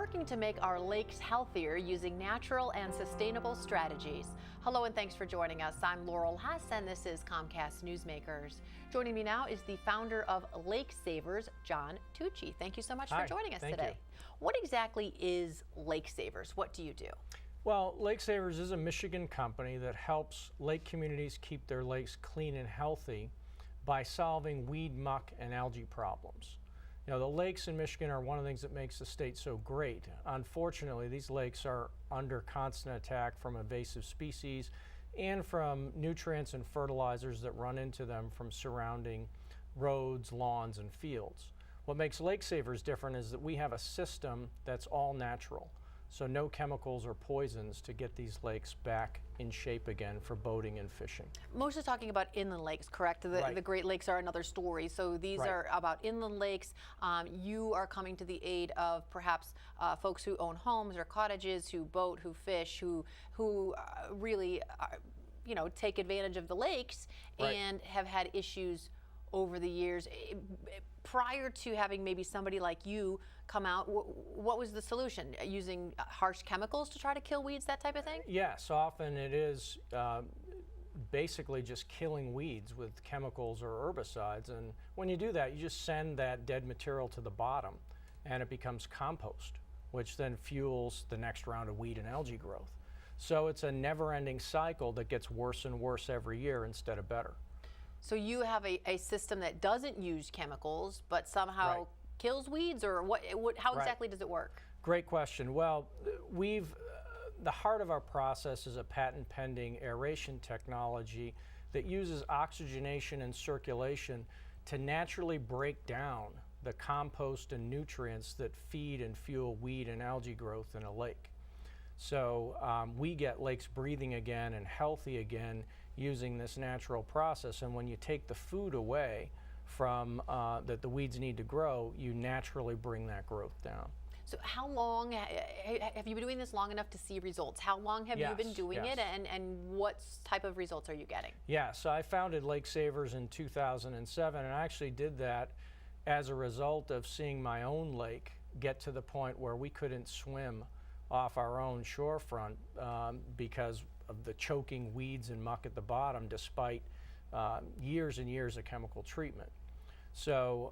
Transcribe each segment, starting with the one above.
working to make our lakes healthier using natural and sustainable strategies. Hello and thanks for joining us. I'm Laurel Hess and this is Comcast Newsmakers. Joining me now is the founder of Lake Savers, John Tucci. Thank you so much for joining us today. What exactly is Lake Savers? What do you do? Well, Lake Savers is a Michigan company that helps lake communities keep their lakes clean and healthy by solving weed, muck, and algae problems. You know, the lakes in Michigan are one of the things that makes the state so great. Unfortunately, these lakes are under constant attack from invasive species and from nutrients and fertilizers that run into them from surrounding roads, lawns, and fields. What makes Lake Savers different is that we have a system that's all natural. So no chemicals or poisons to get these lakes back in shape again for boating and fishing. Mostly talking about inland lakes, correct? The Great Lakes are another story. So these are about inland lakes. You are coming to the aid of perhaps folks who own homes or cottages, who boat, who fish, who really take advantage of the lakes and have had issues over the years. Prior to having maybe somebody like you come out, what was the solution? Using harsh chemicals to try to kill weeds, that type of thing? Yes, often it is basically just killing weeds with chemicals or herbicides. And when you do that, you just send that dead material to the bottom and it becomes compost, which then fuels the next round of weed and algae growth. So it's a never-ending cycle that gets worse and worse every year instead of better. So you have a system that doesn't use chemicals, but somehow kills weeds, or how exactly does it work? Great question. Well, the heart of our process is a patent-pending aeration technology that uses oxygenation and circulation to naturally break down the compost and nutrients that feed and fuel weed and algae growth in a lake. So we get lakes breathing again and healthy again using this natural process. And when you take the food away from that the weeds need to grow, you naturally bring that growth down. So how long have you been doing this long enough to see results? How long have you been doing it, and what type of results are you getting? Yeah, so I founded Lake Savers in 2007, and I actually did that as a result of seeing my own lake get to the point where we couldn't swim off our own shorefront because of the choking weeds and muck at the bottom, despite years and years of chemical treatment. So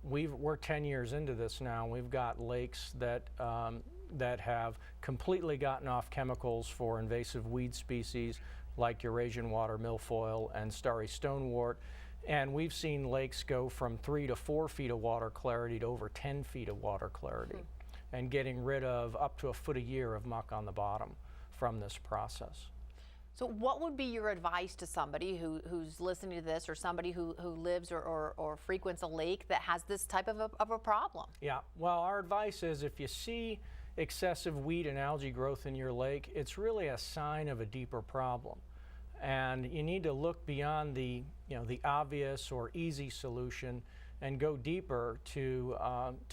we're 10 years into this now, and we've got lakes that have completely gotten off chemicals for invasive weed species like Eurasian water milfoil and starry stonewort. And we've seen lakes go from 3 to 4 feet of water clarity to over 10 feet of water clarity. And getting rid of up to a foot a year of muck on the bottom from this process. So what would be your advice to somebody who's listening to this, or somebody who lives or frequents a lake that has this type of a problem? Yeah, well, our advice is if you see excessive weed and algae growth in your lake, it's really a sign of a deeper problem. And you need to look beyond the obvious or easy solution and go deeper to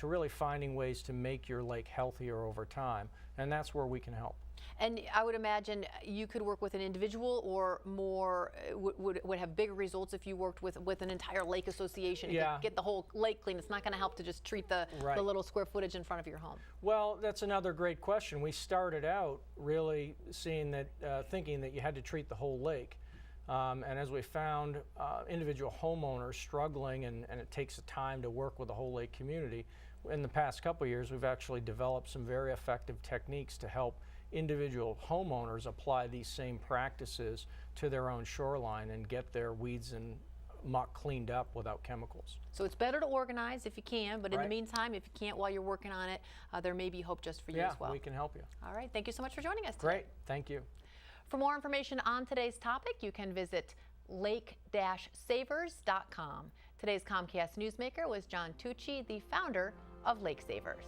really finding ways to make your lake healthier over time. And that's where we can help. And I would imagine you could work with an individual, or more would have bigger results if you worked with an entire lake association to get the whole lake clean. It's not going to help to just treat the little square footage in front of your home. Well, that's another great question. We started out really seeing that, thinking that you had to treat the whole lake. And as we found individual homeowners struggling, and it takes time to work with the whole lake community, in the past couple of years we've actually developed some very effective techniques to help individual homeowners apply these same practices to their own shoreline and get their weeds and muck cleaned up without chemicals. So it's better to organize if you can, but in the meantime, if you can't while you're working on it, there may be hope just for you as well. Yeah, we can help you. All right, thank you so much for joining us today. Great, thank you. For more information on today's topic, you can visit lake-savers.com. Today's Comcast Newsmaker was John Tucci, the founder of Lake Savers.